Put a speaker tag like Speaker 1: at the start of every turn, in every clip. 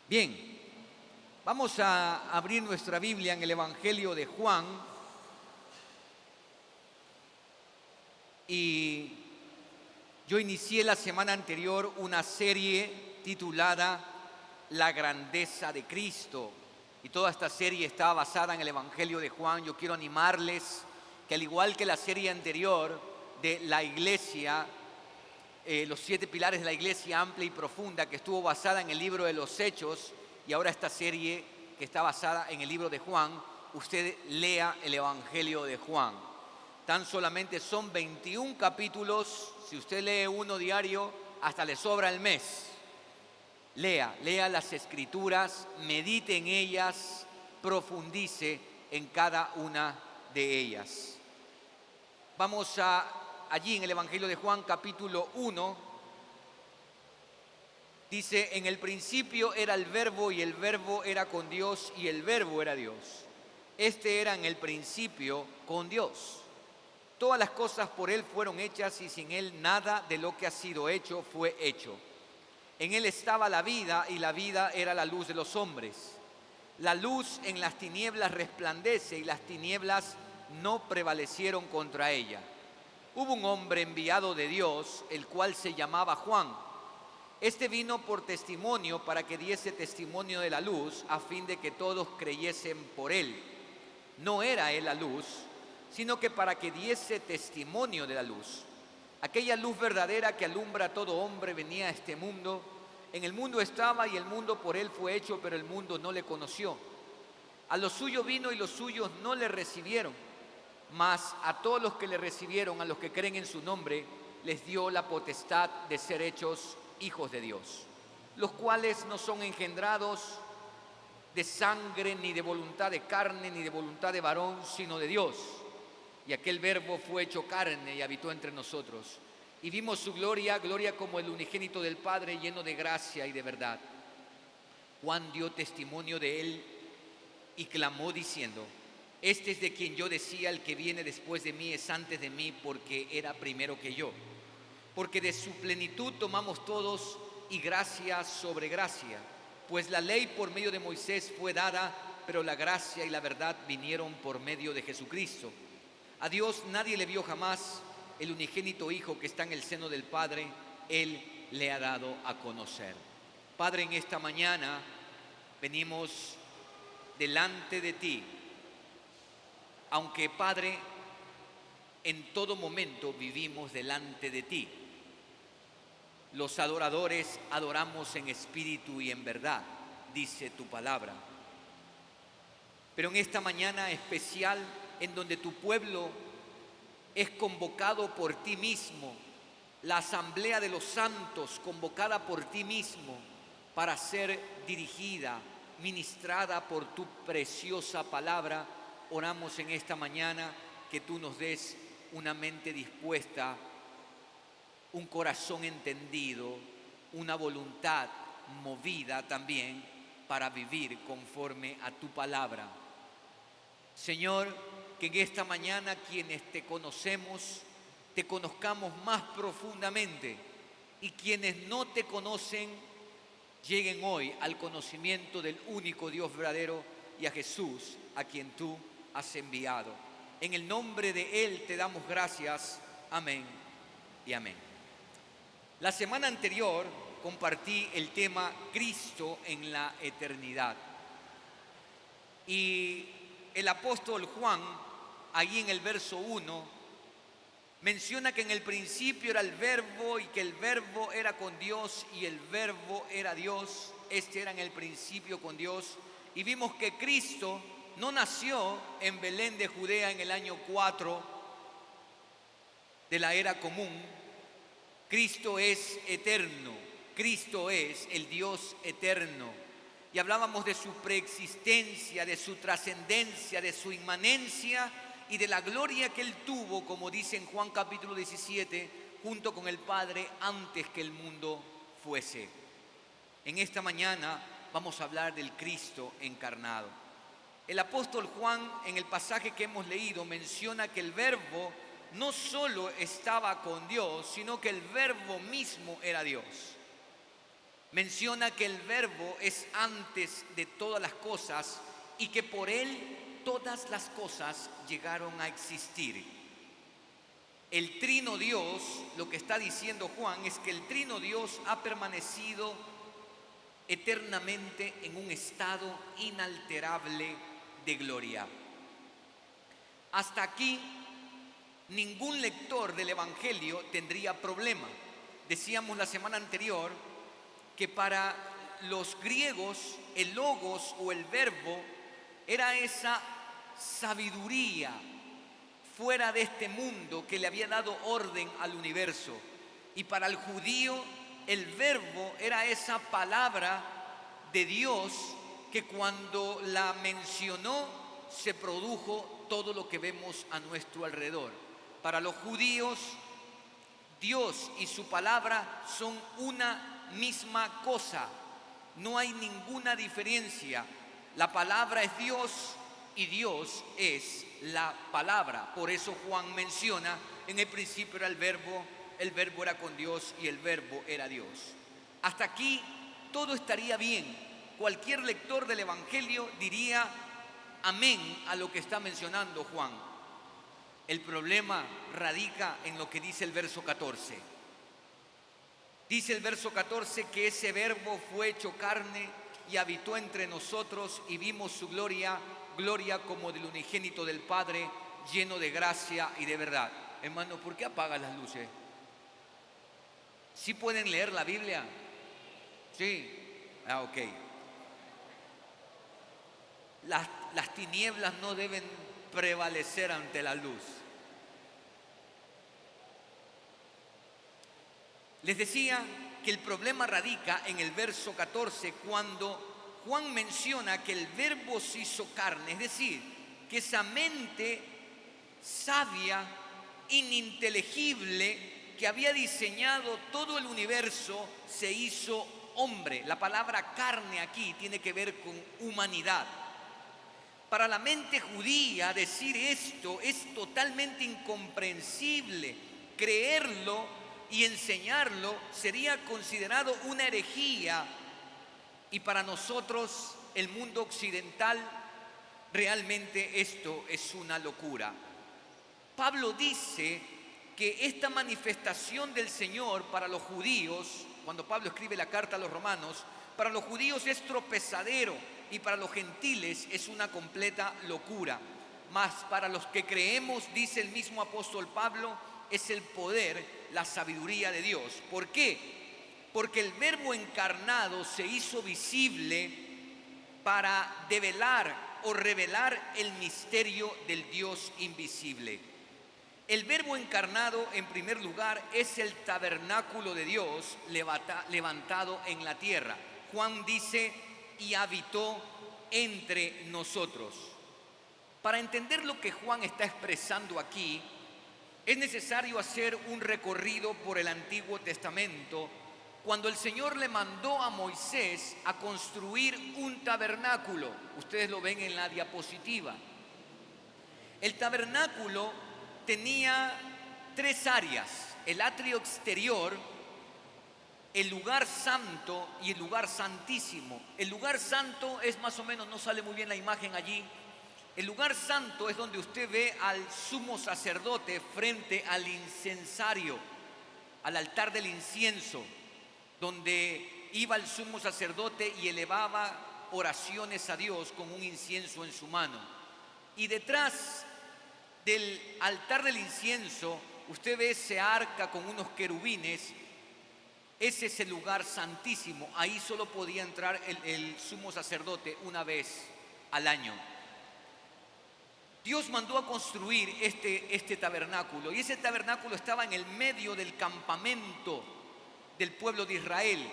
Speaker 1: Bien, vamos a abrir nuestra Biblia en el Evangelio de Juan y yo inicié la semana anterior una serie titulada La grandeza de Cristo y toda esta serie está basada en el Evangelio de Juan. Yo quiero animarles que al igual que la serie anterior de la iglesia, los 7 pilares de la iglesia amplia y profunda, que estuvo basada en el libro de los Hechos, y ahora esta serie que está basada en el libro de Juan, usted lea el Evangelio de Juan. Tan solamente son 21 capítulos. Si usted lee uno diario, hasta le sobra el mes. Lea las Escrituras, medite en ellas, profundice en cada una de ellas. Vamos allí en el Evangelio de Juan, capítulo 1, dice: en el principio era el Verbo, y el Verbo era con Dios, y el Verbo era Dios. Este era en el principio con Dios. Todas las cosas por Él fueron hechas, y sin Él nada de lo que ha sido hecho fue hecho. En Él estaba la vida, y la vida era la luz de los hombres. La luz en las tinieblas resplandece, y las tinieblas no prevalecieron contra ella. Hubo un hombre enviado de Dios, el cual se llamaba Juan. Este vino por testimonio, para que diese testimonio de la luz, a fin de que todos creyesen por él. No era él la luz, sino que para que diese testimonio de la luz. Aquella luz verdadera que alumbra a todo hombre venía a este mundo. En el mundo estaba, y el mundo por él fue hecho, pero el mundo no le conoció. A lo suyo vino, y los suyos no le recibieron. Mas a todos los que le recibieron, a los que creen en su nombre, les dio la potestad de ser hechos hijos de Dios, los cuales no son engendrados de sangre, ni de voluntad de carne, ni de voluntad de varón, sino de Dios. Y aquel Verbo fue hecho carne y habitó entre nosotros. Y vimos su gloria, gloria como el unigénito del Padre, lleno de gracia y de verdad. Juan dio testimonio de él y clamó diciendo: este es de quien yo decía, el que viene después de mí es antes de mí, porque era primero que yo. Porque de su plenitud tomamos todos, y gracia sobre gracia. Pues la ley por medio de Moisés fue dada, pero la gracia y la verdad vinieron por medio de Jesucristo. A Dios nadie le vio jamás. El unigénito Hijo que está en el seno del Padre, Él le ha dado a conocer. Padre, en esta mañana venimos delante de ti. Aunque, Padre, en todo momento vivimos delante de ti. Los adoradores adoramos en espíritu y en verdad, dice tu palabra. Pero en esta mañana especial, en donde tu pueblo es convocado por ti mismo, la asamblea de los santos convocada por ti mismo para ser dirigida, ministrada por tu preciosa palabra, oramos en esta mañana que tú nos des una mente dispuesta, un corazón entendido, una voluntad movida también para vivir conforme a tu palabra. Señor, que en esta mañana quienes te conocemos, te conozcamos más profundamente, y quienes no te conocen lleguen hoy al conocimiento del único Dios verdadero y a Jesús, a quien tú has enviado. En el nombre de Él te damos gracias. Amén y amén. La semana anterior compartí el tema Cristo en la eternidad. Y el apóstol Juan, allí en el verso 1, menciona que en el principio era el Verbo, y que el Verbo era con Dios, y el Verbo era Dios. Este era en el principio con Dios. Y vimos que Cristo no nació en Belén de Judea en el año 4 de la era común. Cristo es eterno, Cristo es el Dios eterno. Y hablábamos de su preexistencia, de su trascendencia, de su inmanencia y de la gloria que Él tuvo, como dice en Juan capítulo 17, junto con el Padre antes que el mundo fuese. En esta mañana vamos a hablar del Cristo encarnado. El apóstol Juan, en el pasaje que hemos leído, menciona que el Verbo no solo estaba con Dios, sino que el Verbo mismo era Dios. Menciona que el verbo es antes de todas las cosas y que por él todas las cosas llegaron a existir. El trino Dios, lo que está diciendo Juan, es que el trino Dios ha permanecido eternamente en un estado inalterable de gloria. Hasta aquí, ningún lector del Evangelio tendría problema. Decíamos la semana anterior que para los griegos el logos o el verbo era esa sabiduría fuera de este mundo que le había dado orden al universo. Y para el judío el verbo era esa palabra de Dios que cuando la mencionó se produjo todo lo que vemos a nuestro alrededor. Para los judíos, Dios y su palabra son una misma cosa. No hay ninguna diferencia. La palabra es Dios y Dios es la palabra. Por eso Juan menciona, en el principio era el verbo era con Dios y el verbo era Dios. Hasta aquí todo estaría bien. Cualquier lector del Evangelio diría amén a lo que está mencionando Juan. El problema radica en lo que dice el verso 14. Dice el verso 14 que ese verbo fue hecho carne y habitó entre nosotros y vimos su gloria, gloria como del unigénito del Padre, lleno de gracia y de verdad. Hermano, ¿por qué apagan las luces? ¿Sí pueden leer la Biblia? Sí. Ok. Las tinieblas no deben prevalecer ante la luz. Les decía que el problema radica en el verso 14 cuando Juan menciona que el verbo se hizo carne, es decir, que esa mente sabia, ininteligible, que había diseñado todo el universo, se hizo hombre. La palabra carne aquí tiene que ver con humanidad. Para la mente judía decir esto es totalmente incomprensible. Creerlo y enseñarlo sería considerado una herejía. Y para nosotros, el mundo occidental, realmente esto es una locura. Pablo dice que esta manifestación del Señor para los judíos, cuando Pablo escribe la carta a los romanos, para los judíos es tropezadero y para los gentiles es una completa locura. Mas para los que creemos, dice el mismo apóstol Pablo, es el poder, la sabiduría de Dios. ¿Por qué? Porque el verbo encarnado se hizo visible para develar o revelar el misterio del Dios invisible. El verbo encarnado, en primer lugar, es el tabernáculo de Dios levantado en la tierra. Juan dice, y habitó entre nosotros. Para entender lo que Juan está expresando aquí, es necesario hacer un recorrido por el Antiguo Testamento, cuando el Señor le mandó a Moisés a construir un tabernáculo. Ustedes lo ven en la diapositiva. El tabernáculo tenía tres áreas: el atrio exterior, el lugar santo y el lugar santísimo. El lugar santo es más o menos, no sale muy bien la imagen allí. El lugar santo es donde usted ve al sumo sacerdote frente al incensario, al altar del incienso, donde iba el sumo sacerdote y elevaba oraciones a Dios con un incienso en su mano. Y detrás del altar del incienso, usted ve ese arca con unos querubines. Ese es el lugar santísimo. Ahí solo podía entrar el sumo sacerdote una vez al año. Dios mandó a construir este tabernáculo, y ese tabernáculo estaba en el medio del campamento del pueblo de Israel.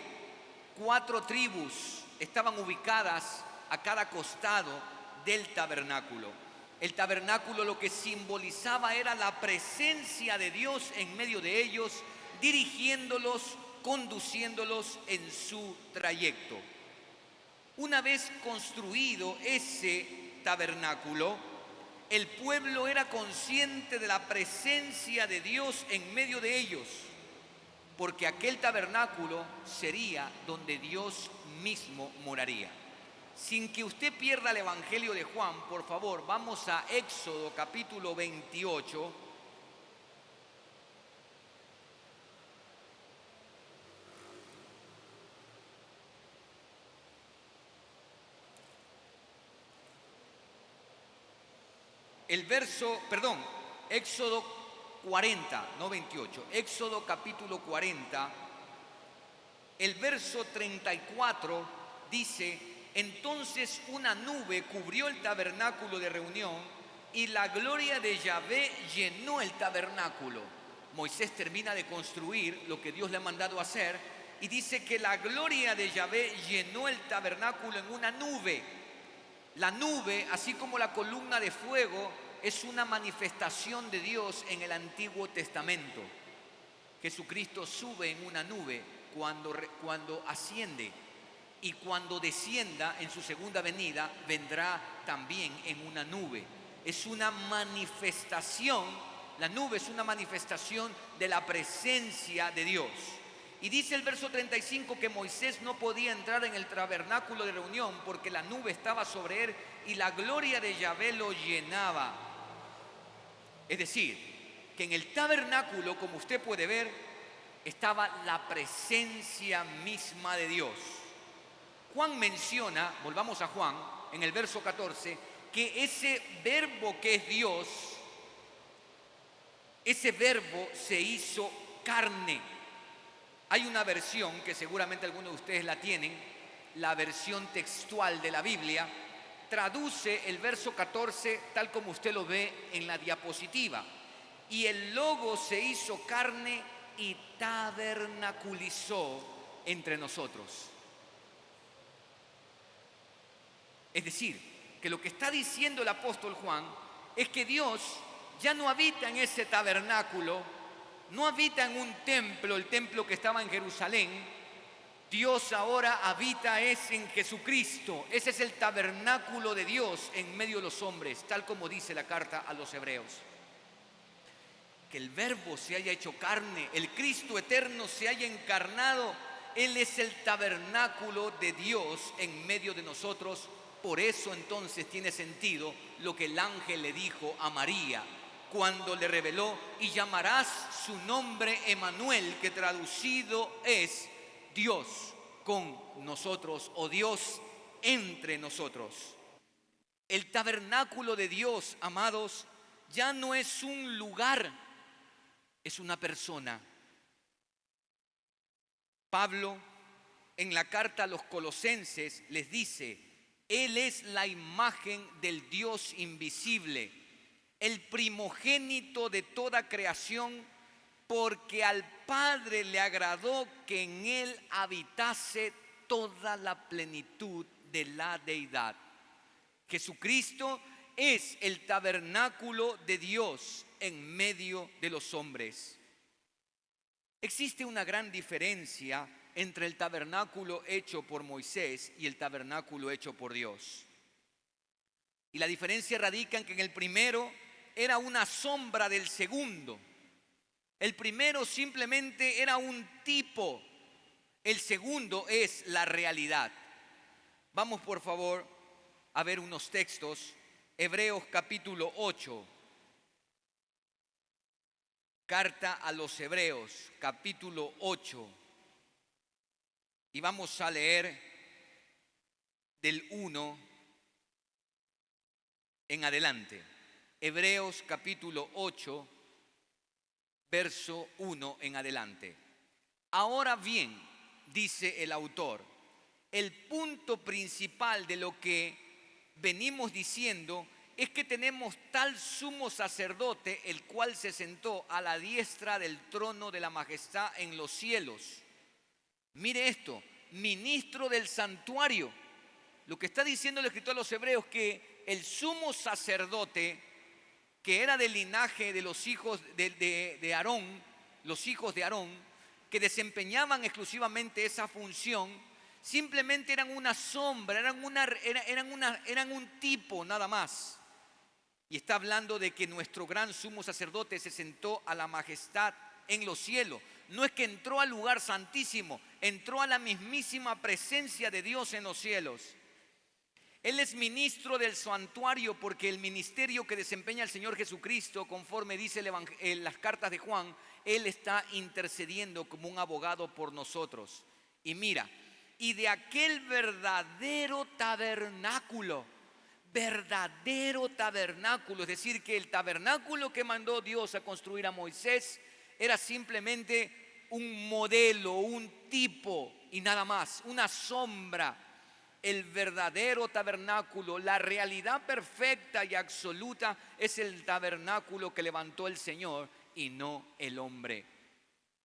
Speaker 1: 4 tribus estaban ubicadas a cada costado del tabernáculo. El tabernáculo lo que simbolizaba era la presencia de Dios en medio de ellos, dirigiéndolos, conduciéndolos en su trayecto. Una vez construido ese tabernáculo, el pueblo era consciente de la presencia de Dios en medio de ellos. porque aquel tabernáculo sería donde Dios mismo moraría. Sin que usted pierda el Evangelio de Juan, por favor, vamos a Éxodo capítulo 28. Éxodo 40, no 28, Éxodo capítulo 40, el verso 34 dice: entonces una nube cubrió el tabernáculo de reunión y la gloria de Yahvé llenó el tabernáculo. Moisés termina de construir lo que Dios le ha mandado hacer y dice que la gloria de Yahvé llenó el tabernáculo en una nube. La nube, así como la columna de fuego, es una manifestación de Dios en el Antiguo Testamento. Jesucristo sube en una nube cuando asciende, y cuando descienda en su segunda venida vendrá también en una nube. Es una manifestación, la nube es una manifestación de la presencia de Dios. Y dice el verso 35 que Moisés no podía entrar en el tabernáculo de reunión porque la nube estaba sobre él y la gloria de Yahvé lo llenaba. Es decir, que en el tabernáculo, como usted puede ver, estaba la presencia misma de Dios. Juan menciona, volvamos a Juan, en el verso 14, que ese verbo que es Dios, ese verbo se hizo carne. Hay una versión que seguramente algunos de ustedes la tienen, la versión textual de la Biblia, traduce el verso 14 tal como usted lo ve en la diapositiva. Y el Logos se hizo carne y tabernaculizó entre nosotros. Es decir, que lo que está diciendo el apóstol Juan es que Dios ya no habita en ese tabernáculo, no habita en un templo, el templo que estaba en Jerusalén. Dios ahora habita en Jesucristo. Ese es el tabernáculo de Dios en medio de los hombres, tal como dice la carta a los Hebreos. Que el Verbo se haya hecho carne, el Cristo eterno se haya encarnado. Él es el tabernáculo de Dios en medio de nosotros. Por eso entonces tiene sentido lo que el ángel le dijo a María cuando le reveló: y llamarás su nombre Emanuel, que traducido es Dios con nosotros, o Dios entre nosotros. El tabernáculo de Dios, amados, ya no es un lugar, es una persona. Pablo en la carta a los Colosenses les dice: Él es la imagen del Dios invisible, el primogénito de toda creación, porque al Padre le agradó que en Él habitase toda la plenitud de la deidad. Jesucristo es el tabernáculo de Dios en medio de los hombres. Existe una gran diferencia entre el tabernáculo hecho por Moisés y el tabernáculo hecho por Dios. Y la diferencia radica en que en el primero era una sombra del segundo. El primero simplemente era un tipo, el segundo es la realidad. Vamos por favor a ver unos textos. Hebreos capítulo 8. Carta a los Hebreos capítulo 8. Y vamos a leer del 1 en adelante. Hebreos capítulo 8, verso 1 en adelante. Ahora bien, dice el autor, el punto principal de lo que venimos diciendo es que tenemos tal sumo sacerdote, el cual se sentó a la diestra del trono de la majestad en los cielos. Mire esto, ministro del santuario. Lo que está diciendo el escritor a los Hebreos, que el sumo sacerdote, que era del linaje de los hijos de Aarón, los hijos de Aarón, que desempeñaban exclusivamente esa función, simplemente eran una sombra, eran un tipo nada más. Y está hablando de que nuestro gran sumo sacerdote se sentó a la majestad en los cielos. no es que entró al lugar santísimo, entró a la mismísima presencia de Dios en los cielos. Él es ministro del santuario porque el ministerio que desempeña el Señor Jesucristo, conforme dice las cartas de Juan, Él está intercediendo como un abogado por nosotros. Y mira, y de aquel verdadero tabernáculo, es decir, que el tabernáculo que mandó Dios a construir a Moisés era simplemente un modelo, un tipo y nada más, una sombra. El verdadero tabernáculo, la realidad perfecta y absoluta, es el tabernáculo que levantó el Señor y no el hombre.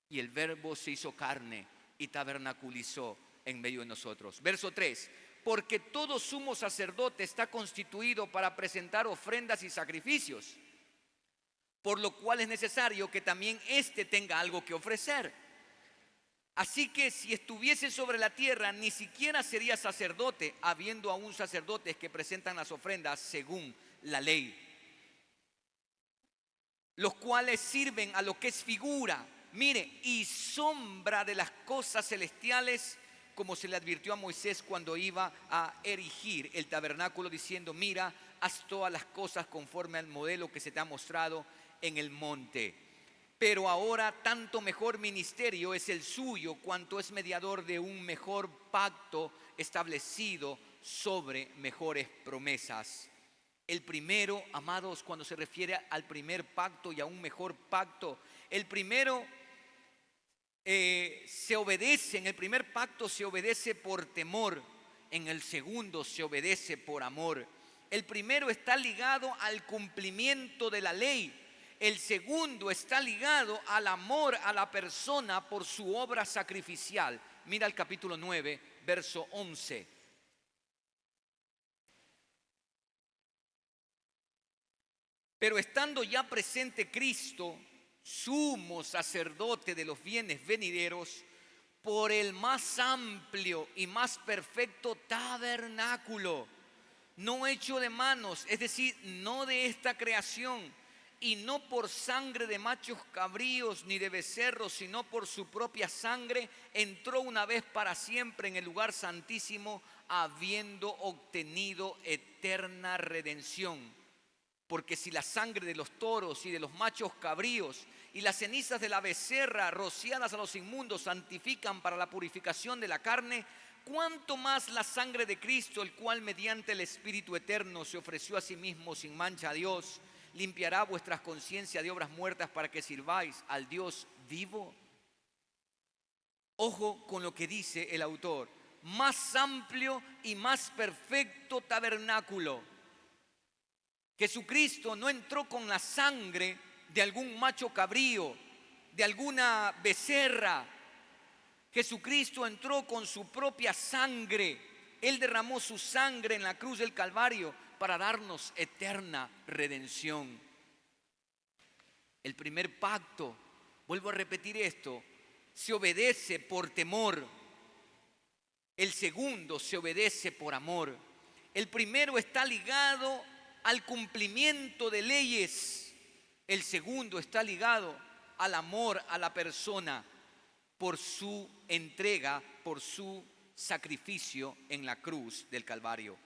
Speaker 1: Y el Verbo se hizo carne y tabernaculizó en medio de nosotros. Verso 3: porque todo sumo sacerdote está constituido para presentar ofrendas y sacrificios, por lo cual es necesario que también éste tenga algo que ofrecer. Así que si estuviese sobre la tierra, ni siquiera sería sacerdote, habiendo aún sacerdotes que presentan las ofrendas según la ley, los cuales sirven a lo que es figura, mire, y sombra de las cosas celestiales, como se le advirtió a Moisés cuando iba a erigir el tabernáculo, diciendo: mira, haz todas las cosas conforme al modelo que se te ha mostrado en el monte. Pero ahora tanto mejor ministerio es el suyo, cuanto es mediador de un mejor pacto establecido sobre mejores promesas. El primero, amados, cuando se refiere al primer pacto y a un mejor pacto, el primero se obedece, en el primer pacto se obedece por temor, en el segundo se obedece por amor. El primero está ligado al cumplimiento de la ley. El segundo está ligado al amor a la persona por su obra sacrificial. Mira el capítulo 9, verso 11. Pero estando ya presente Cristo, sumo sacerdote de los bienes venideros, por el más amplio y más perfecto tabernáculo, no hecho de manos, es decir, no de esta creación, y no por sangre de machos cabríos ni de becerros, sino por su propia sangre, entró una vez para siempre en el lugar santísimo, habiendo obtenido eterna redención. Porque si la sangre de los toros y de los machos cabríos y las cenizas de la becerra rociadas a los inmundos santifican para la purificación de la carne, cuánto más la sangre de Cristo, el cual mediante el Espíritu eterno se ofreció a sí mismo sin mancha a Dios, limpiará vuestras conciencias de obras muertas para que sirváis al Dios vivo. Ojo con lo que dice el autor: más amplio y más perfecto tabernáculo. Jesucristo no entró con la sangre de algún macho cabrío, de alguna becerra. Jesucristo entró con su propia sangre. Él derramó su sangre en la cruz del Calvario para darnos eterna redención. El primer pacto, vuelvo a repetir esto, se obedece por temor. El segundo se obedece por amor. El primero está ligado al cumplimiento de leyes. El segundo está ligado al amor a la persona por su entrega, por su sacrificio en la cruz del Calvario.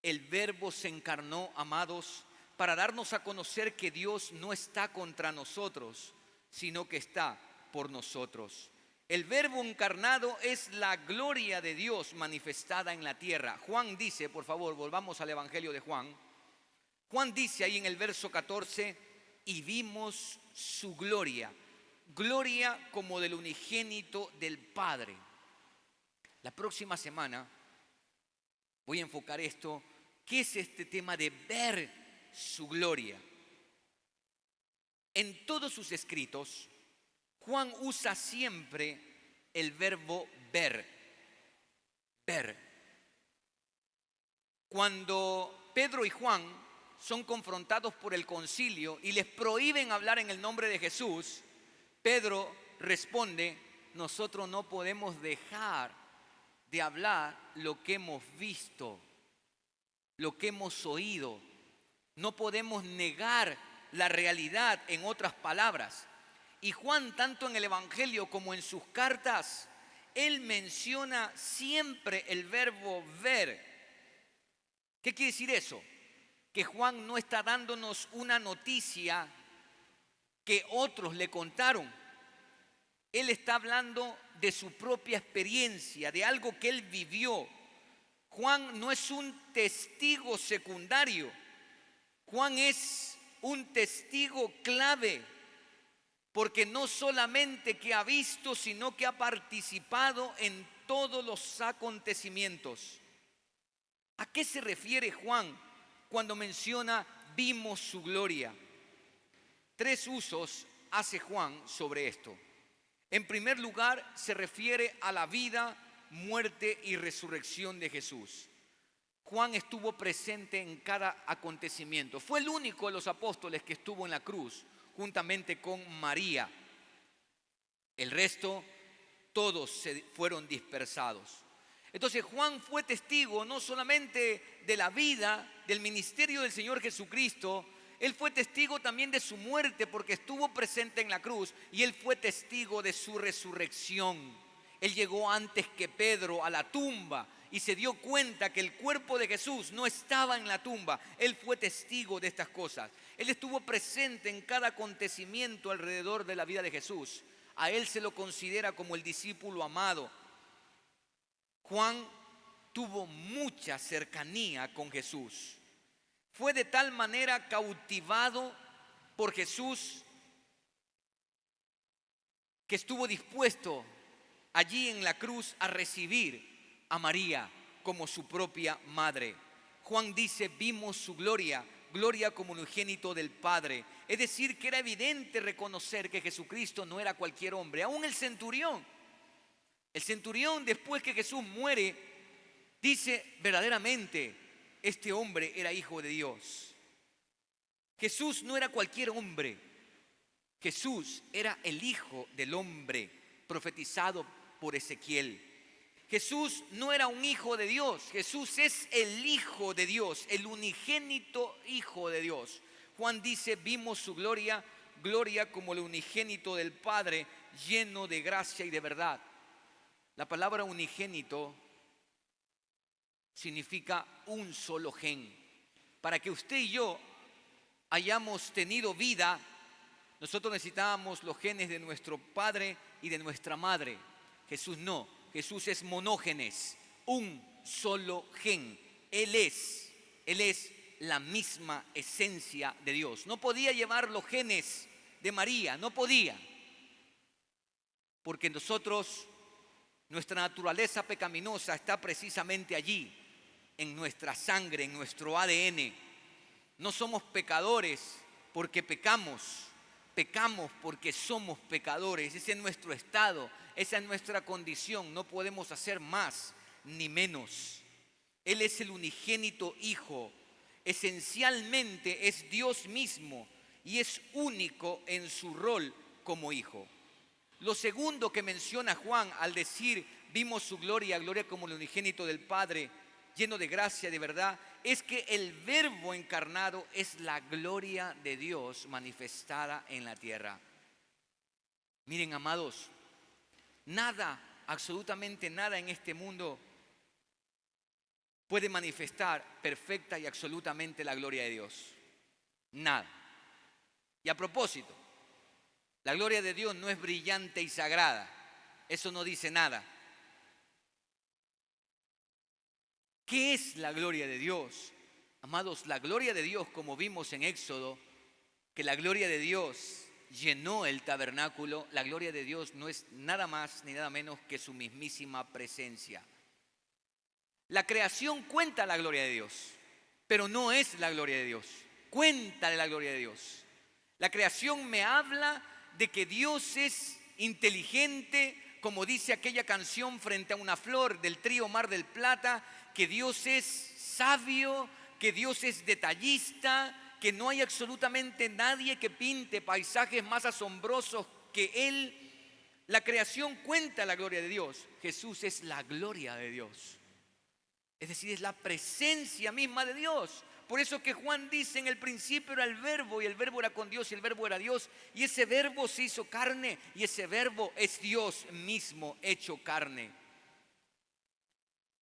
Speaker 1: El Verbo se encarnó, amados, para darnos a conocer que Dios no está contra nosotros, sino que está por nosotros. El Verbo encarnado es la gloria de Dios manifestada en la tierra. Juan dice, por favor, volvamos al Evangelio de Juan. Juan dice ahí en el verso 14: y vimos su gloria, gloria como del unigénito del Padre. La próxima semana voy a enfocar esto. ¿Qué es este tema de ver su gloria? En todos sus escritos, Juan usa siempre el verbo ver. Ver. Cuando Pedro y Juan son confrontados por el concilio y les prohíben hablar en el nombre de Jesús, Pedro responde: nosotros no podemos dejar de hablar lo que hemos visto, lo que hemos oído. No podemos negar la realidad, en otras palabras. Y Juan, tanto en el Evangelio como en sus cartas, él menciona siempre el verbo ver. ¿Qué quiere decir eso? Que Juan no está dándonos una noticia que otros le contaron. Él está hablando de su propia experiencia, de algo que él vivió. Juan no es un testigo secundario. Juan es un testigo clave, porque no solamente que ha visto, sino que ha participado en todos los acontecimientos. ¿A qué se refiere Juan cuando menciona vimos su gloria? 3 usos hace Juan sobre esto. En primer lugar, se refiere a la vida, muerte y resurrección de Jesús. Juan estuvo presente en cada acontecimiento. Fue el único de los apóstoles que estuvo en la cruz, juntamente con María. El resto, todos se fueron dispersados. Entonces Juan fue testigo no solamente de la vida, del ministerio del Señor Jesucristo, él fue testigo también de su muerte porque estuvo presente en la cruz, y él fue testigo de su resurrección. Él llegó antes que Pedro a la tumba y se dio cuenta que el cuerpo de Jesús no estaba en la tumba. Él fue testigo de estas cosas. Él estuvo presente en cada acontecimiento alrededor de la vida de Jesús. A él se lo considera como el discípulo amado. Juan tuvo mucha cercanía con Jesús. Fue de tal manera cautivado por Jesús que estuvo dispuesto allí en la cruz a recibir a María como su propia madre. Juan dice, vimos su gloria, gloria como unigénito del Padre. Es decir, que era evidente reconocer que Jesucristo no era cualquier hombre. Aún el centurión después que Jesús muere, dice verdaderamente, este hombre era hijo de Dios. Jesús no era cualquier hombre. Jesús era el Hijo del Hombre profetizado por Ezequiel. Jesús no era un hijo de Dios. Jesús es el Hijo de Dios, el unigénito Hijo de Dios. Juan dice, vimos su gloria, gloria como el unigénito del Padre, lleno de gracia y de verdad. La palabra unigénito significa un solo gen. Para que usted y yo hayamos tenido vida, nosotros necesitábamos los genes de nuestro padre y de nuestra madre. Jesús no. Jesús es monógenes, un solo gen. Él es la misma esencia de Dios. No podía llevar los genes de María, no podía. Porque nuestra naturaleza pecaminosa está precisamente allí, en nuestra sangre, en nuestro ADN. No somos pecadores porque pecamos porque somos pecadores. Ese es nuestro estado, esa es nuestra condición. No podemos hacer más ni menos. Él es el unigénito Hijo. Esencialmente es Dios mismo y es único en su rol como Hijo. Lo segundo que menciona Juan al decir vimos su gloria, gloria como el unigénito del Padre, lleno de gracia y de verdad, es que el Verbo encarnado es la gloria de Dios manifestada en la tierra. Miren, amados, nada, absolutamente nada en este mundo puede manifestar perfecta y absolutamente la gloria de Dios. Nada. Y a propósito, la gloria de Dios no es brillante y sagrada. Eso no dice nada. ¿Qué es la gloria de Dios? Amados, la gloria de Dios, como vimos en Éxodo, que la gloria de Dios llenó el tabernáculo, la gloria de Dios no es nada más ni nada menos que su mismísima presencia. La creación cuenta la gloria de Dios, pero no es la gloria de Dios. Cuenta de la gloria de Dios. La creación me habla de que Dios es inteligente, como dice aquella canción Frente a una flor del trío Mar del Plata, que Dios es sabio, que Dios es detallista, que no hay absolutamente nadie que pinte paisajes más asombrosos que Él. La creación cuenta la gloria de Dios. Jesús es la gloria de Dios. Es decir, es la presencia misma de Dios. Por eso que Juan dice, en el principio era el verbo y el verbo era con Dios y el verbo era Dios. Y ese verbo se hizo carne y ese verbo es Dios mismo hecho carne.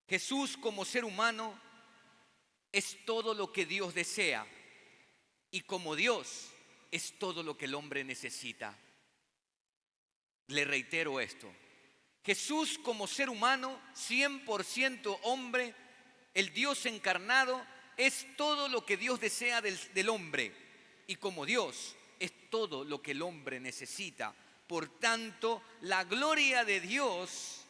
Speaker 1: Jesús como ser humano es todo lo que Dios desea y como Dios es todo lo que el hombre necesita. Le reitero esto. Jesús como ser humano, 100% hombre, el Dios encarnado, es todo lo que Dios desea del hombre. Y como Dios es todo lo que el hombre necesita. Por tanto, la gloria de Dios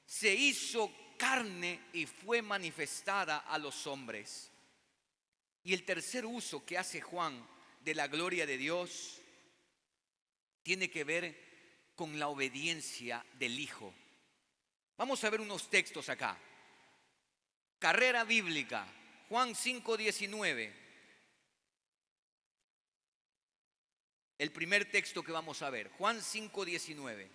Speaker 1: se hizo carne y fue manifestada a los hombres. Y el tercer uso que hace Juan de la gloria de Dios tiene que ver con la obediencia del Hijo. Vamos a ver unos textos acá. Carrera bíblica, Juan 5:19. El primer texto que vamos a ver, Juan 5:19.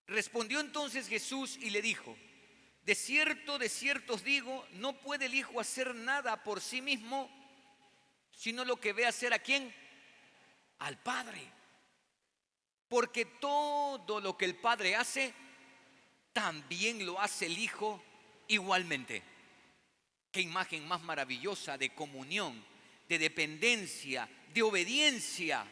Speaker 1: Respondió entonces Jesús y le dijo: de cierto os digo, no puede el Hijo hacer nada por sí mismo, sino lo que ve hacer ¿a quién? Al Padre. Porque todo lo que el Padre hace, también lo hace el Hijo igualmente. Qué imagen más maravillosa de comunión, de dependencia, de obediencia.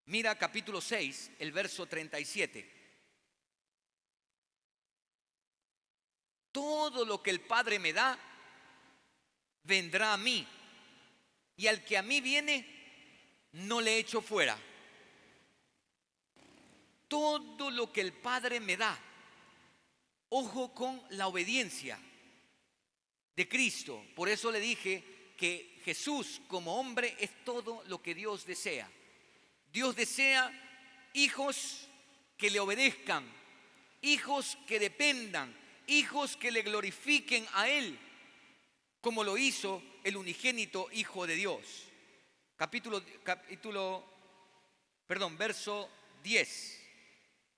Speaker 1: Mira capítulo 6, el verso 37. Todo lo que el Padre me da, vendrá a mí, y al que a mí viene, no le echo fuera. Todo lo que el Padre me da. Ojo con la obediencia de Cristo. Por eso le dije que Jesús como hombre es todo lo que Dios desea. Dios desea hijos que le obedezcan, hijos que dependan, hijos que le glorifiquen a Él, como lo hizo el unigénito Hijo de Dios. Verso 10.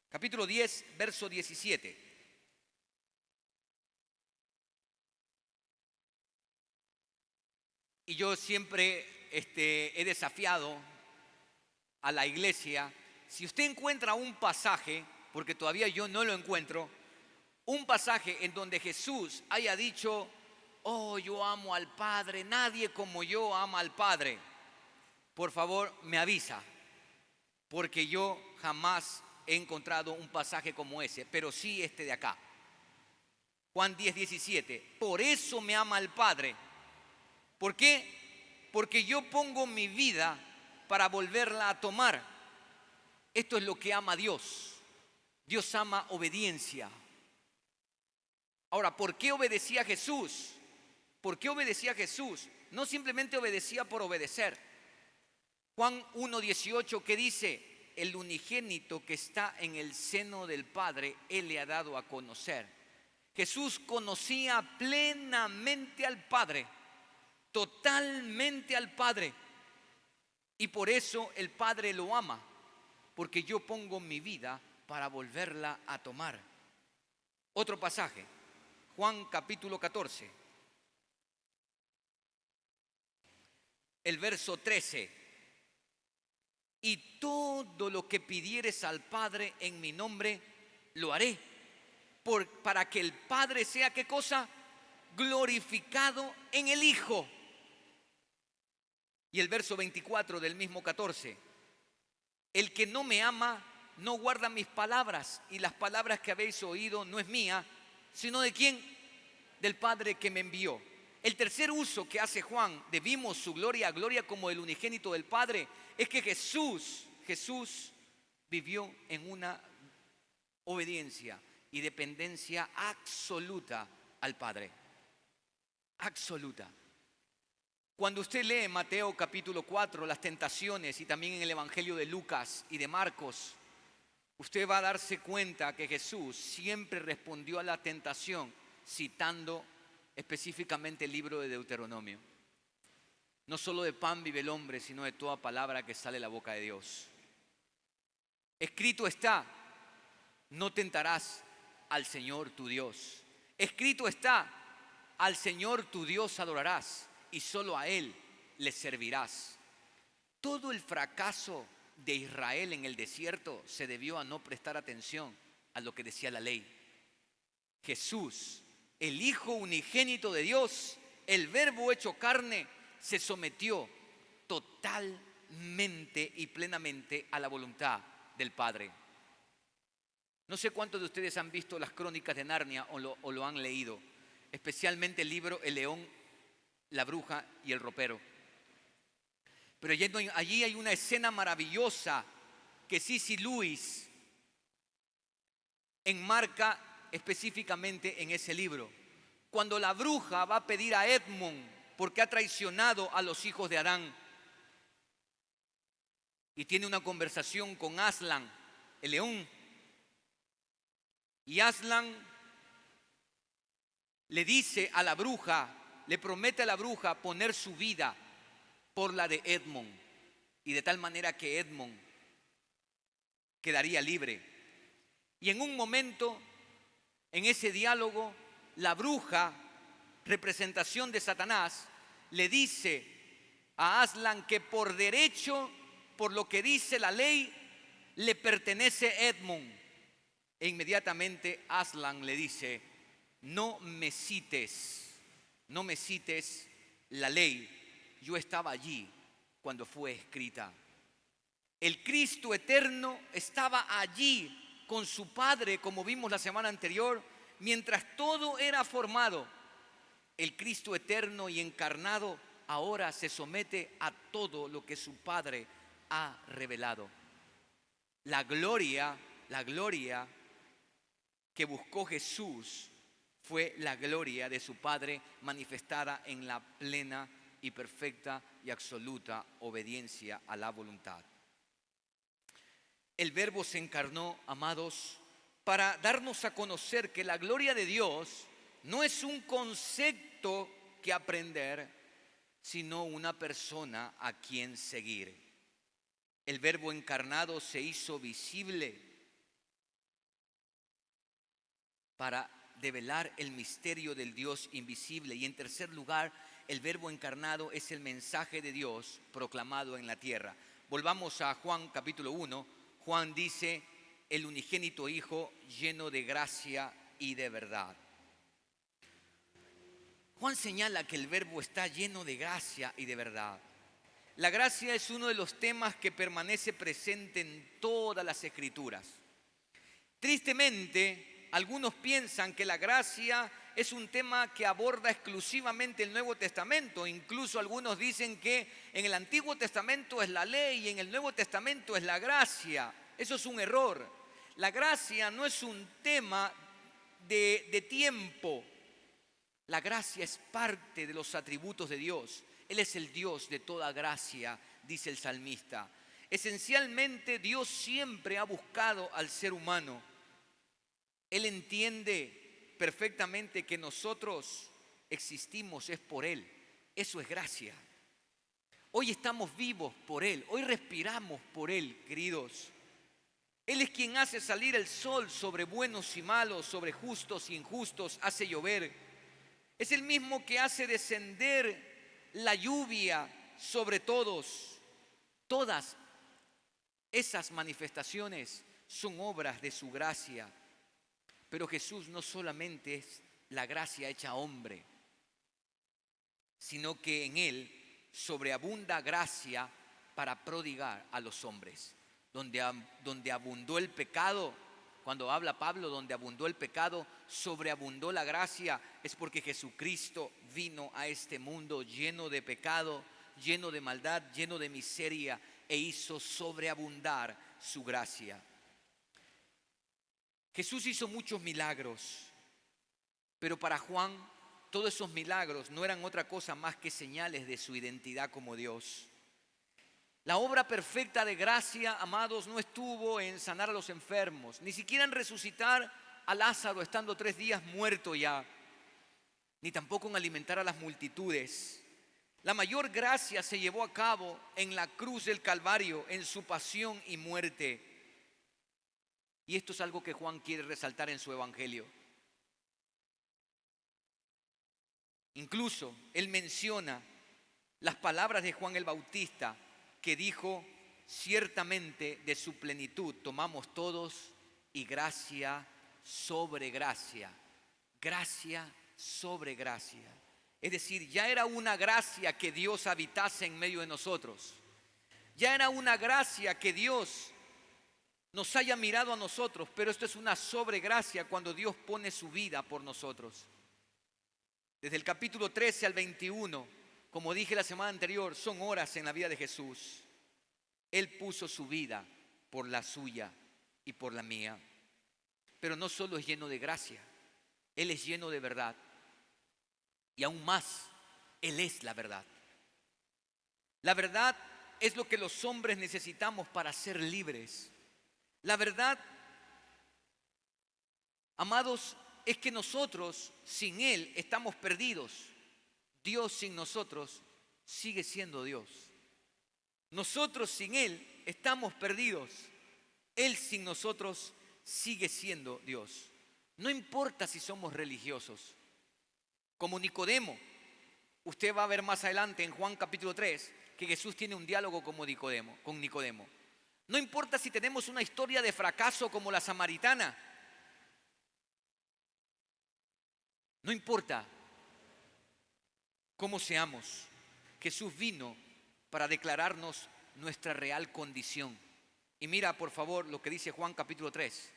Speaker 1: Capítulo 10, verso 17. Y yo siempre he desafiado a la iglesia, si usted encuentra un pasaje, porque todavía yo no lo encuentro, un pasaje en donde Jesús haya dicho: oh, yo amo al Padre, nadie como yo ama al Padre, por favor me avisa, porque yo jamás he encontrado un pasaje como ese, pero sí este de acá. Juan 10:17. Por eso me ama el Padre. ¿Por qué? Porque yo pongo mi vida para volverla a tomar. Esto es lo que ama Dios. Dios ama obediencia. Ahora, ¿por qué obedecía Jesús? ¿Por qué obedecía Jesús? No simplemente obedecía por obedecer. Juan 1:18, que dice: el unigénito que está en el seno del Padre, Él le ha dado a conocer. Jesús conocía plenamente al Padre, totalmente al Padre. Y por eso el Padre lo ama, porque yo pongo mi vida para volverla a tomar. Otro pasaje, Juan capítulo 14, el verso 13. Y todo lo que pidieres al Padre en mi nombre, lo haré, para que el Padre sea, ¿qué cosa? Glorificado en el Hijo. Y el verso 24 del mismo 14. El que no me ama no guarda mis palabras, y las palabras que habéis oído no es mía, sino ¿de quién? Del Padre que me envió. El tercer uso que hace Juan de vimos su gloria, gloria como el unigénito del Padre, es que Jesús vivió en una obediencia y dependencia absoluta al Padre. Absoluta. Cuando usted lee Mateo capítulo 4, las tentaciones, y también en el Evangelio de Lucas y de Marcos, usted va a darse cuenta que Jesús siempre respondió a la tentación citando específicamente el libro de Deuteronomio. No solo de pan vive el hombre, sino de toda palabra que sale de la boca de Dios. Escrito está: no tentarás al Señor tu Dios. Escrito está, al Señor tu Dios adorarás y solo a Él le servirás. Todo el fracaso de Israel en el desierto se debió a no prestar atención a lo que decía la ley. Jesús, el Hijo unigénito de Dios, el Verbo hecho carne, se sometió totalmente y plenamente a la voluntad del Padre. No sé cuántos de ustedes han visto las Crónicas de Narnia o lo han leído, especialmente el libro El león, la bruja y el ropero. Pero allí hay una escena maravillosa que C.S. Lewis enmarca específicamente en ese libro. Cuando la bruja va a pedir a Edmund porque ha traicionado a los hijos de Adán y tiene una conversación con Aslan, el león, y Aslan le dice a la bruja, le promete a la bruja poner su vida por la de Edmund, y de tal manera que Edmund quedaría libre. Y en un momento, en ese diálogo, la bruja, representación de Satanás, le dice a Aslan que por derecho, por lo que dice la ley, le pertenece Edmund. E inmediatamente Aslan le dice: no me cites la ley. Yo estaba allí cuando fue escrita. El Cristo eterno estaba allí con su Padre, como vimos la semana anterior, mientras todo era formado. El Cristo eterno y encarnado ahora se somete a todo lo que su Padre ha revelado. La gloria que buscó Jesús fue la gloria de su Padre manifestada en la plena y perfecta y absoluta obediencia a la voluntad. El Verbo se encarnó, amados, para darnos a conocer que la gloria de Dios no es un concepto que aprender, sino una persona a quien seguir. El Verbo encarnado se hizo visible para develar el misterio del Dios invisible. Y en tercer lugar, el Verbo encarnado es el mensaje de Dios proclamado en la tierra. Volvamos a Juan capítulo 1. Juan dice: el unigénito Hijo lleno de gracia y de verdad. Juan señala que el Verbo está lleno de gracia y de verdad. La gracia es uno de los temas que permanece presente en todas las Escrituras. Tristemente, algunos piensan que la gracia es un tema que aborda exclusivamente el Nuevo Testamento. Incluso algunos dicen que en el Antiguo Testamento es la ley y en el Nuevo Testamento es la gracia. Eso es un error. La gracia no es un tema de tiempo. La gracia es parte de los atributos de Dios. Él es el Dios de toda gracia, dice el salmista. Esencialmente, Dios siempre ha buscado al ser humano. Él entiende perfectamente que nosotros existimos es por Él. Eso es gracia. Hoy estamos vivos por Él. Hoy respiramos por Él, queridos. Él es quien hace salir el sol sobre buenos y malos, sobre justos y injustos, hace llover. Es el mismo que hace descender la lluvia sobre todos. Todas esas manifestaciones son obras de su gracia. Pero Jesús no solamente es la gracia hecha hombre, sino que en Él sobreabunda gracia para prodigar a los hombres. Donde abundó el pecado, cuando habla Pablo, donde abundó el pecado, sobreabundó la gracia. Es porque Jesucristo vino a este mundo lleno de pecado, lleno de maldad, lleno de miseria, e hizo sobreabundar su gracia. Jesús hizo muchos milagros, pero para Juan todos esos milagros no eran otra cosa más que señales de su identidad como Dios. La obra perfecta de gracia, amados, no estuvo en sanar a los enfermos, ni siquiera en resucitar a Lázaro estando 3 días muerto ya, ni tampoco en alimentar a las multitudes. La mayor gracia se llevó a cabo en la cruz del Calvario, en su pasión y muerte. Y esto es algo que Juan quiere resaltar en su evangelio. Incluso él menciona las palabras de Juan el Bautista, que dijo: ciertamente de su plenitud tomamos todos, y gracia sobre gracia. Gracia sobre gracia. Es decir, ya era una gracia que Dios habitase en medio de nosotros. Ya era una gracia que Dios nos haya mirado a nosotros, pero esto es una sobregracia cuando Dios pone su vida por nosotros. Desde el capítulo 13 al 21, como dije la semana anterior, son horas en la vida de Jesús. Él puso su vida por la suya y por la mía. Pero no solo es lleno de gracia, Él es lleno de verdad. Y aún más, Él es la verdad. La verdad es lo que los hombres necesitamos para ser libres. La verdad, amados, es que nosotros sin Él estamos perdidos. Dios sin nosotros sigue siendo Dios. Nosotros sin Él estamos perdidos. Él sin nosotros sigue siendo Dios. No importa si somos religiosos. Como Nicodemo, usted va a ver más adelante en Juan capítulo 3 que Jesús tiene un diálogo con Nicodemo. No importa si tenemos una historia de fracaso como la samaritana. No importa cómo seamos. Jesús vino para declararnos nuestra real condición. Y mira, por favor, lo que dice Juan capítulo 3,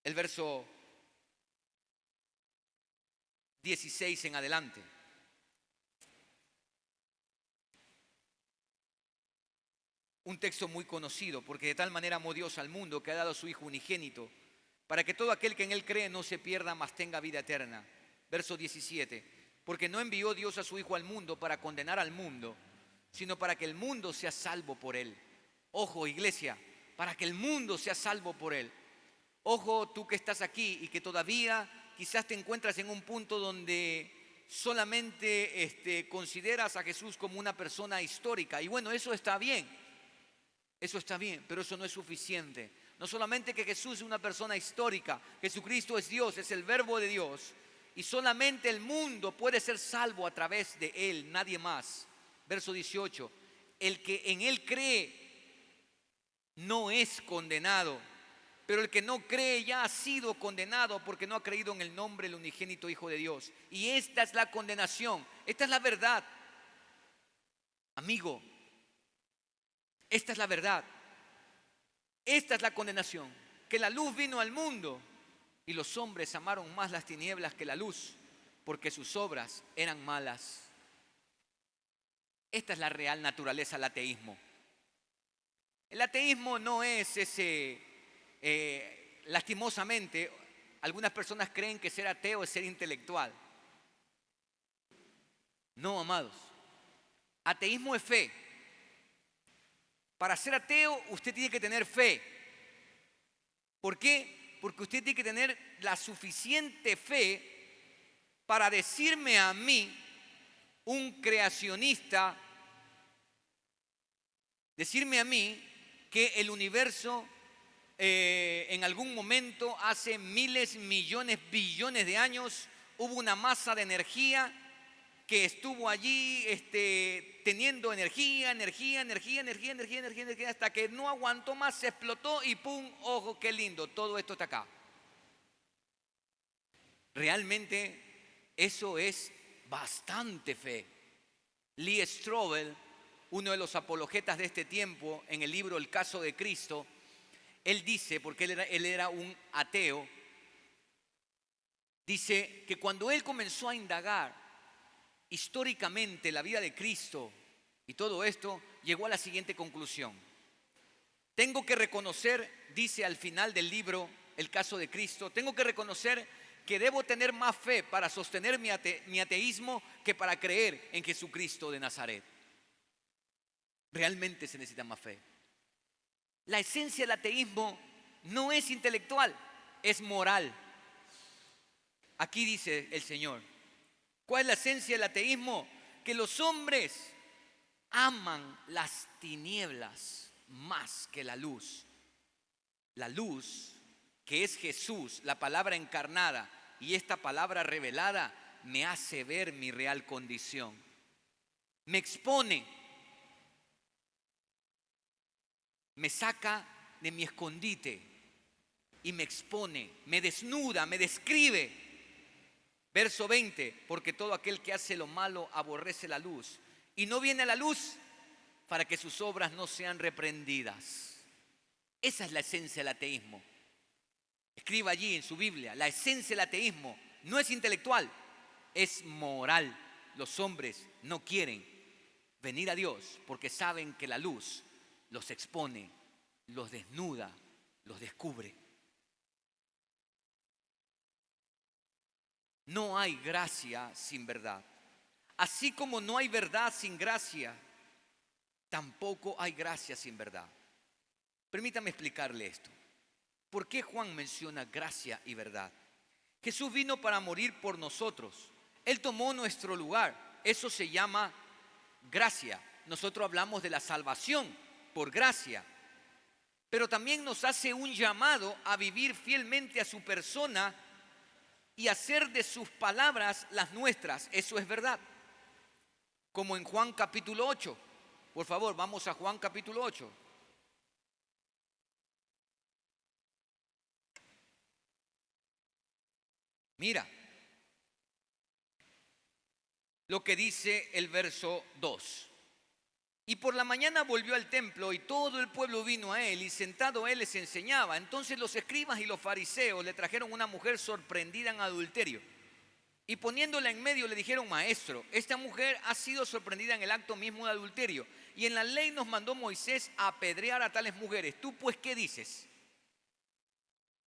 Speaker 1: el verso 16 en adelante. Un texto muy conocido, porque de tal manera amó Dios al mundo que ha dado a su Hijo unigénito, para que todo aquel que en Él cree no se pierda, mas tenga vida eterna. Verso 17, porque no envió Dios a su Hijo al mundo para condenar al mundo, sino para que el mundo sea salvo por Él. Ojo, iglesia, para que el mundo sea salvo por Él. Ojo, tú que estás aquí y que todavía quizás te encuentras en un punto donde solamente consideras a Jesús como una persona histórica. Y bueno, eso está bien. Eso está bien, pero eso no es suficiente. No solamente que Jesús es una persona histórica, Jesucristo es Dios, es el verbo de Dios. Y solamente el mundo puede ser salvo a través de Él, nadie más. Verso 18, el que en Él cree no es condenado, pero el que no cree ya ha sido condenado porque no ha creído en el nombre del unigénito Hijo de Dios. Y esta es la condenación, esta es la verdad. Amigo, esta es la verdad. Esta es la condenación, que la luz vino al mundo y los hombres amaron más las tinieblas que la luz, porque sus obras eran malas. Esta es la real naturaleza del ateísmo. El ateísmo no es lastimosamente, algunas personas creen que ser ateo es ser intelectual. No, amados. Ateísmo es fe. Para ser ateo usted tiene que tener fe. ¿Por qué? Porque usted tiene que tener la suficiente fe para decirme a mí, un creacionista, decirme a mí que el universo en algún momento, hace miles, millones, billones de años, hubo una masa de energía que estuvo allí teniendo energía, hasta que no aguantó más, se explotó y ¡pum! ¡Ojo, qué lindo! Todo esto está acá. Realmente eso es bastante fe. Lee Strobel, uno de los apologetas de este tiempo, en el libro El caso de Cristo, él dice, porque él era un ateo, dice que cuando él comenzó a indagar históricamente la vida de Cristo y todo esto, llegó a la siguiente conclusión. Tengo que reconocer, dice al final del libro El caso de Cristo, tengo que reconocer que debo tener más fe para sostener mi ateísmo que para creer en Jesucristo de Nazaret. Realmente se necesita más fe. La esencia del ateísmo no es intelectual, es moral. Aquí dice el Señor, ¿cuál es la esencia del ateísmo? Que los hombres aman las tinieblas más que la luz. La luz que es Jesús, la palabra encarnada y esta palabra revelada, me hace ver mi real condición. Me expone, me saca de mi escondite y me expone, me desnuda, me describe. Verso 20, porque todo aquel que hace lo malo aborrece la luz y no viene a la luz para que sus obras no sean reprendidas. Esa es la esencia del ateísmo. Escriba allí en su Biblia, la esencia del ateísmo no es intelectual, es moral. Los hombres no quieren venir a Dios porque saben que la luz los expone, los desnuda, los descubre. No hay gracia sin verdad. Así como no hay verdad sin gracia, tampoco hay gracia sin verdad. Permítame explicarle esto. ¿Por qué Juan menciona gracia y verdad? Jesús vino para morir por nosotros. Él tomó nuestro lugar. Eso se llama gracia. Nosotros hablamos de la salvación por gracia. Pero también nos hace un llamado a vivir fielmente a su persona y hacer de sus palabras las nuestras. Eso es verdad. Como en Juan capítulo 8. Por favor, vamos a Juan capítulo 8. Mira lo que dice el verso 2. Y por la mañana volvió al templo y todo el pueblo vino a él y sentado él les enseñaba. Entonces los escribas y los fariseos le trajeron una mujer sorprendida en adulterio. Y poniéndola en medio le dijeron: Maestro, esta mujer ha sido sorprendida en el acto mismo de adulterio. Y en la ley nos mandó Moisés a apedrear a tales mujeres. ¿Tú pues qué dices?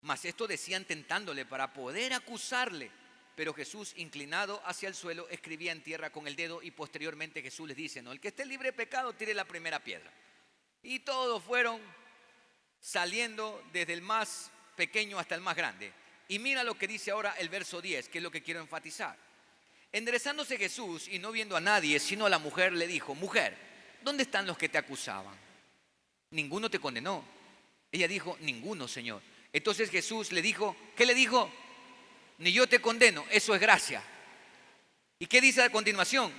Speaker 1: Mas esto decían tentándole para poder acusarle. Pero Jesús, inclinado hacia el suelo, escribía en tierra con el dedo. Y posteriormente Jesús les dice: el que esté libre de pecado, tire la primera piedra. Y todos fueron saliendo desde el más pequeño hasta el más grande. Y mira lo que dice ahora el verso 10, que es lo que quiero enfatizar. Enderezándose Jesús y no viendo a nadie sino a la mujer, le dijo: Mujer, ¿dónde están los que te acusaban? Ninguno te condenó. Ella dijo: Ninguno, Señor. Entonces Jesús le dijo, ¿qué le dijo? Ni yo te condeno, eso es gracia. ¿Y qué dice a continuación?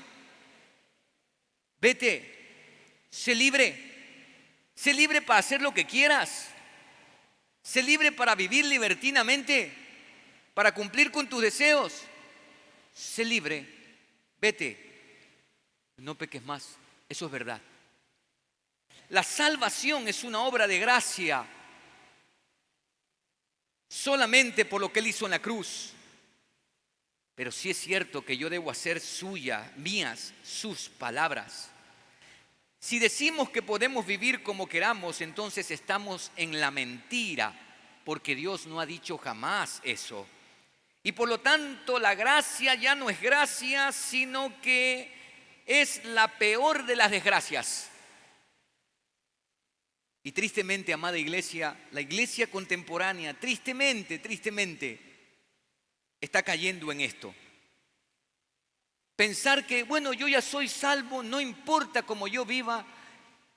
Speaker 1: Vete, sé libre para hacer lo que quieras, sé libre para vivir libertinamente, para cumplir con tus deseos, sé libre, vete, no peques más, eso es verdad. La salvación es una obra de gracia solamente por lo que Él hizo en la cruz. Pero sí es cierto que yo debo hacer mías, sus palabras. Si decimos que podemos vivir como queramos, entonces estamos en la mentira, porque Dios no ha dicho jamás eso. Y por lo tanto, la gracia ya no es gracia, sino que es la peor de las desgracias. Y tristemente, amada iglesia, la iglesia contemporánea, tristemente, está cayendo en esto. Pensar que, bueno, yo ya soy salvo, no importa cómo yo viva.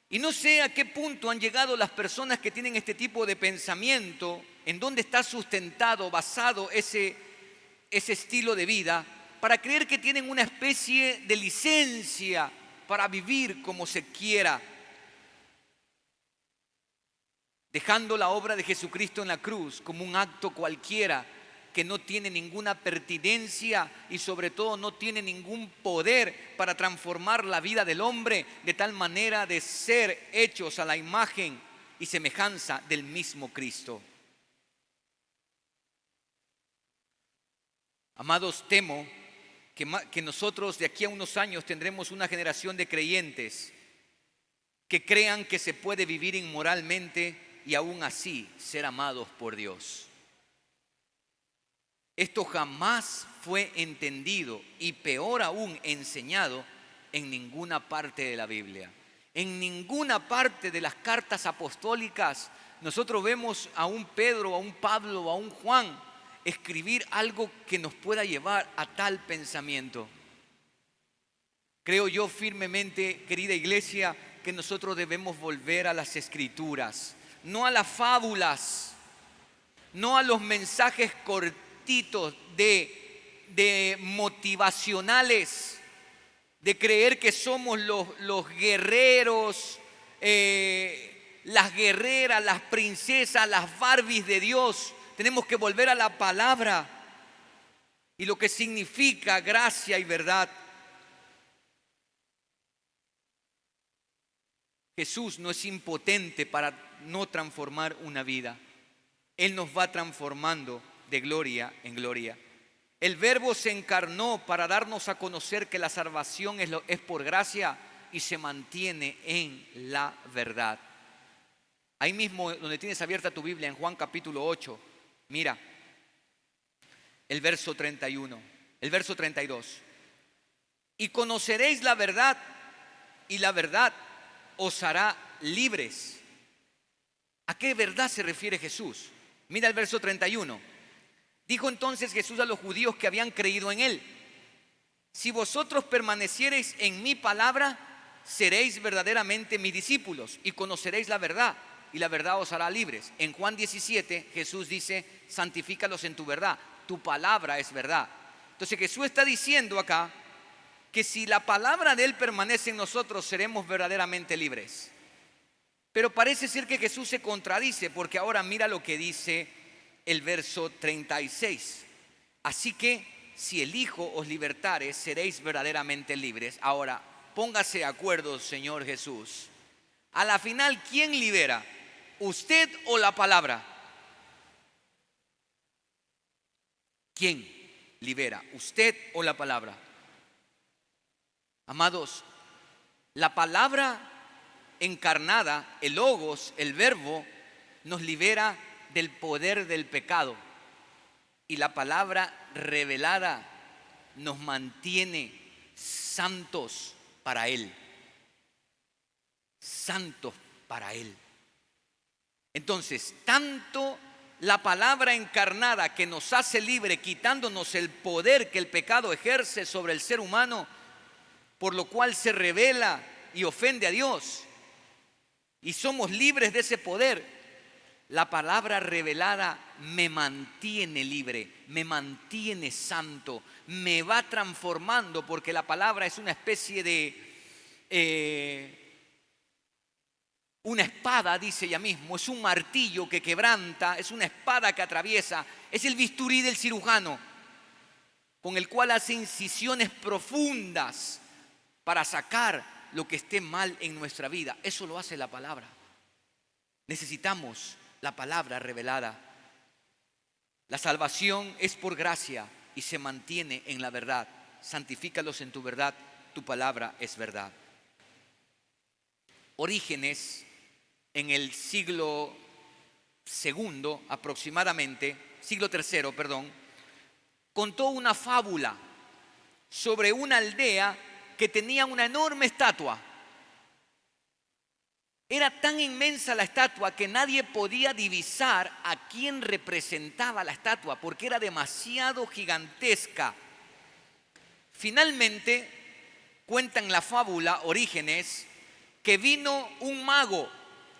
Speaker 1: Y no sé a qué punto han llegado las personas que tienen este tipo de pensamiento, en dónde está sustentado, basado ese estilo de vida, para creer que tienen una especie de licencia para vivir como se quiera, dejando la obra de Jesucristo en la cruz como un acto cualquiera que no tiene ninguna pertinencia y sobre todo no tiene ningún poder para transformar la vida del hombre de tal manera de ser hechos a la imagen y semejanza del mismo Cristo. Amados, temo que nosotros de aquí a unos años tendremos una generación de creyentes que crean que se puede vivir inmoralmente y aún así ser amados por Dios. Esto jamás fue entendido y peor aún enseñado en ninguna parte de la Biblia. En ninguna parte de las cartas apostólicas nosotros vemos a un Pedro, a un Pablo, a un Juan escribir algo que nos pueda llevar a tal pensamiento. Creo yo firmemente, querida iglesia, que nosotros debemos volver a las Escrituras, no a las fábulas, no a los mensajes cortitos de motivacionales, de creer que somos los guerreros, las guerreras, las princesas, las Barbies de Dios. Tenemos que volver a la palabra y lo que significa gracia y verdad. Jesús no es impotente para no transformar una vida. Él nos va transformando de gloria en gloria. El Verbo se encarnó para darnos a conocer que la salvación es por gracia y se mantiene en la verdad. Ahí mismo donde tienes abierta tu Biblia, en Juan capítulo 8, mira el verso 31, el verso 32. Y conoceréis la verdad, y la verdad os hará libres. ¿A qué verdad se refiere Jesús? Mira el verso 31. Dijo entonces Jesús a los judíos que habían creído en él: si vosotros permaneciereis en mi palabra, seréis verdaderamente mis discípulos y conoceréis la verdad, y la verdad os hará libres. En Juan 17 Jesús dice: santifícalos en tu verdad, tu palabra es verdad. Entonces Jesús está diciendo acá que si la palabra de él permanece en nosotros, seremos verdaderamente libres. Pero parece ser que Jesús se contradice, porque ahora mira lo que dice el verso 36. Así que si el Hijo os libertare, seréis verdaderamente libres. Ahora, póngase de acuerdo, Señor Jesús. A la final, ¿quién libera? ¿Usted o la palabra? ¿Quién libera? ¿Usted o la palabra? Amados, la palabra encarnada, el Logos, el Verbo, nos libera del poder del pecado, y la palabra revelada nos mantiene santos para Él. Santos para Él. Entonces, tanto la palabra encarnada que nos hace libre, quitándonos el poder que el pecado ejerce sobre el ser humano, por lo cual se revela y ofende a Dios, y somos libres de ese poder. La palabra revelada me mantiene libre, me mantiene santo, me va transformando, porque la palabra es una especie de una espada, dice ella mismo, es un martillo que quebranta, es una espada que atraviesa, es el bisturí del cirujano, con el cual hace incisiones profundas para sacar lo que esté mal en nuestra vida. Eso lo hace la palabra. Necesitamos la palabra revelada. La salvación es por gracia y se mantiene en la verdad. Santifícalos en tu verdad, tu palabra es verdad. Orígenes, en el siglo segundo aproximadamente, siglo tercero, perdón, contó una fábula sobre una aldea que tenía una enorme estatua. Era tan inmensa la estatua que nadie podía divisar a quién representaba la estatua, porque era demasiado gigantesca. Finalmente, cuenta en la fábula Orígenes que vino un mago,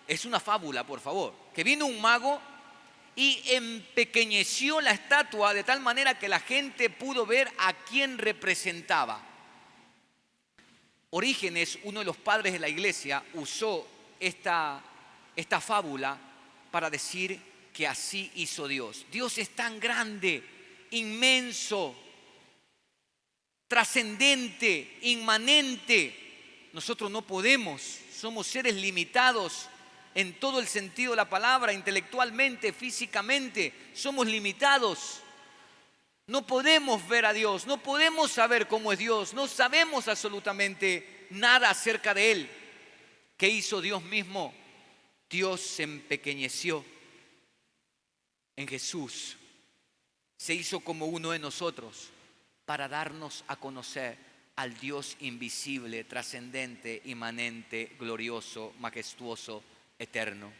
Speaker 1: es una fábula, por favor, que vino un mago y empequeñeció la estatua de tal manera que la gente pudo ver a quién representaba. Orígenes, uno de los padres de la iglesia, usó esta fábula para decir que así hizo Dios. Dios es tan grande, inmenso, trascendente, inmanente. Nosotros no podemos, somos seres limitados en todo el sentido de la palabra, intelectualmente, físicamente, somos limitados. No podemos ver a Dios, no podemos saber cómo es Dios, no sabemos absolutamente nada acerca de Él. ¿Qué hizo Dios mismo? Dios se empequeñeció en Jesús, se hizo como uno de nosotros para darnos a conocer al Dios invisible, trascendente, inmanente, glorioso, majestuoso, eterno.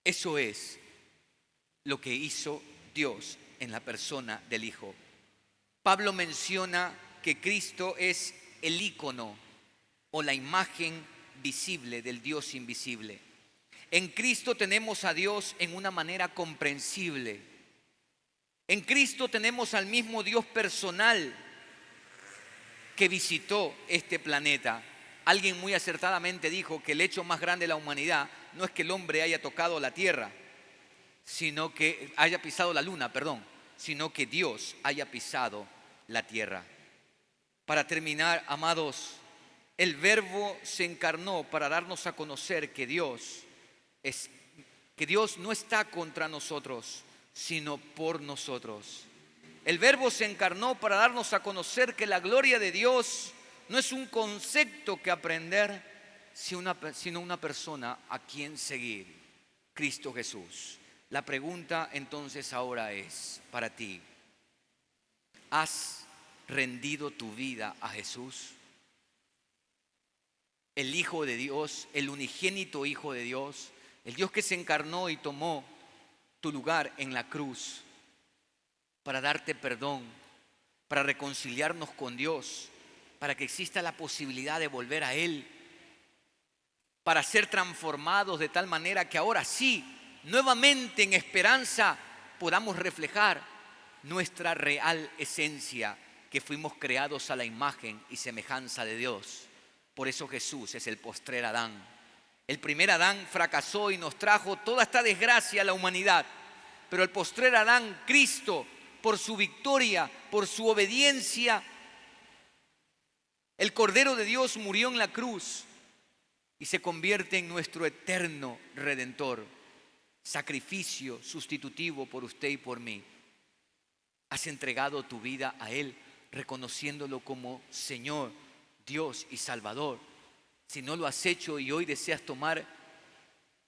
Speaker 1: Eso es lo que hizo Dios en la persona del Hijo. Pablo menciona que Cristo es el ícono o la imagen visible del Dios invisible. En Cristo tenemos a Dios en una manera comprensible. En Cristo tenemos al mismo Dios personal que visitó este planeta. Alguien muy acertadamente dijo que el hecho más grande de la humanidad no es que el hombre haya tocado la tierra, sino que haya pisado la luna, sino que Dios haya pisado la tierra. Para terminar, amados, el Verbo se encarnó para darnos a conocer que Dios no está contra nosotros, sino por nosotros. El Verbo se encarnó para darnos a conocer que la gloria de Dios no es un concepto que aprender, sino una persona a quien seguir, Cristo Jesús. La pregunta entonces ahora es para ti: ¿has rendido tu vida a Jesús? El Hijo de Dios, el unigénito Hijo de Dios, el Dios que se encarnó y tomó tu lugar en la cruz para darte perdón, para reconciliarnos con Dios, para que exista la posibilidad de volver a Él, para ser transformados de tal manera que ahora sí, nuevamente en esperanza, podamos reflejar nuestra real esencia, que fuimos creados a la imagen y semejanza de Dios. Por eso Jesús es el postrer Adán. El primer Adán fracasó y nos trajo toda esta desgracia a la humanidad. Pero el postrer Adán, Cristo, por su victoria, por su obediencia, el Cordero de Dios murió en la cruz y se convierte en nuestro eterno Redentor, sacrificio sustitutivo por usted y por mí. ¿Has entregado tu vida a Él, reconociéndolo como Señor, Dios y Salvador? Si no lo has hecho y hoy deseas tomar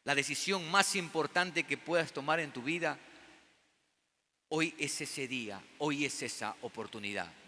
Speaker 1: la decisión más importante que puedas tomar en tu vida, hoy es ese día, hoy es esa oportunidad.